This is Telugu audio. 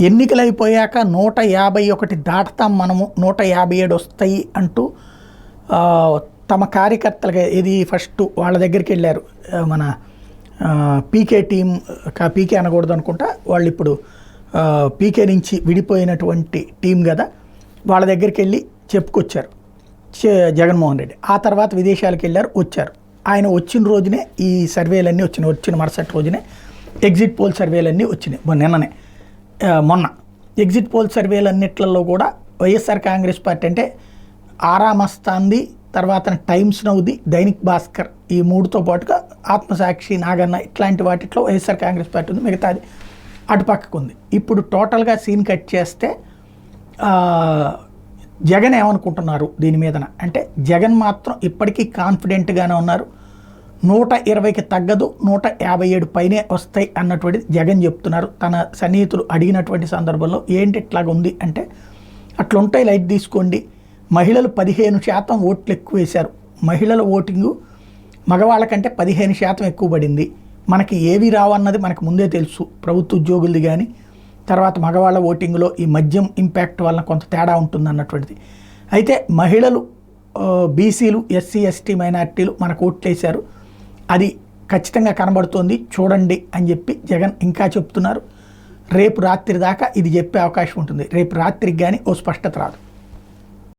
ఎన్నికలు అయిపోయాక 151 దాటుతాం మనము, 157 వస్తాయి అంటూ తమ కార్యకర్తలుగా ఇది ఫస్ట్ వాళ్ళ దగ్గరికి వెళ్ళారు. మన పీకే టీం, పీకే అనకూడదు అనుకుంటా, వాళ్ళు ఇప్పుడు పీకే నుంచి విడిపోయినటువంటి టీం కదా, వాళ్ళ దగ్గరికి వెళ్ళి చెప్పుకొచ్చారు జగన్మోహన్ రెడ్డి. ఆ తర్వాత విదేశాలకు వెళ్ళారు, వచ్చారు. ఆయన వచ్చిన రోజునే ఈ సర్వేలన్నీ వచ్చినాయి. వచ్చిన మరుసటి రోజునే ఎగ్జిట్ పోల్ సర్వేలన్నీ వచ్చినాయి. మొన్న ఎగ్జిట్ పోల్ సర్వేలన్నిట్లలో కూడా వైఎస్ఆర్ కాంగ్రెస్ పార్టీ అంటే ఆరామస్తాంది, తర్వాత టైమ్స్ నౌది, దైనిక్ భాస్కర్, ఈ మూడుతో పాటుగా ఆత్మసాక్షి, నాగన్న ఇట్లాంటి వాటిట్లో వైఎస్ఆర్ కాంగ్రెస్ పార్టీ ఉంది, మిగతాది అటుపక్కకు ఉంది. ఇప్పుడు టోటల్గా సీన్ కట్ చేస్తే జగన్ ఏమనుకుంటున్నారు దీని మీదన అంటే, జగన్ మాత్రం ఇప్పటికీ కాన్ఫిడెంట్గానే ఉన్నారు. 120కి తగ్గదు, 157 పైనే వస్తాయి అన్నటువంటిది జగన్ చెప్తున్నారు. తన సన్నిహితులు అడిగినటువంటి సందర్భంలో ఏంటి ఇట్లాగ ఉంది అంటే, అట్లుంటాయి లైట్ తీసుకోండి. మహిళలు 15% ఓట్లు ఎక్కువ వేశారు. మహిళల ఓటింగు మగవాళ్ళ కంటే 15% ఎక్కువ పడింది. మనకి ఏవి రావన్నది మనకు ముందే తెలుసు, ప్రభుత్వ ఉద్యోగులది కానీ, తర్వాత మగవాళ్ళ ఓటింగ్లో ఈ మద్యం ఇంపాక్ట్ వలన కొంత తేడా ఉంటుంది అన్నటువంటిది. అయితే మహిళలు, బీసీలు, ఎస్సీ ఎస్టీ మైనార్టీలు మనకు ఓట్లేశారు, అది ఖచ్చితంగా కనబడుతోంది చూడండి అని చెప్పి జగన్ ఇంకా చెప్తున్నారు. రేపు రాత్రి దాకా ఇది చెప్పే అవకాశం ఉంటుంది. రేపు రాత్రికి కానీ ఓ స్పష్టత రాదు.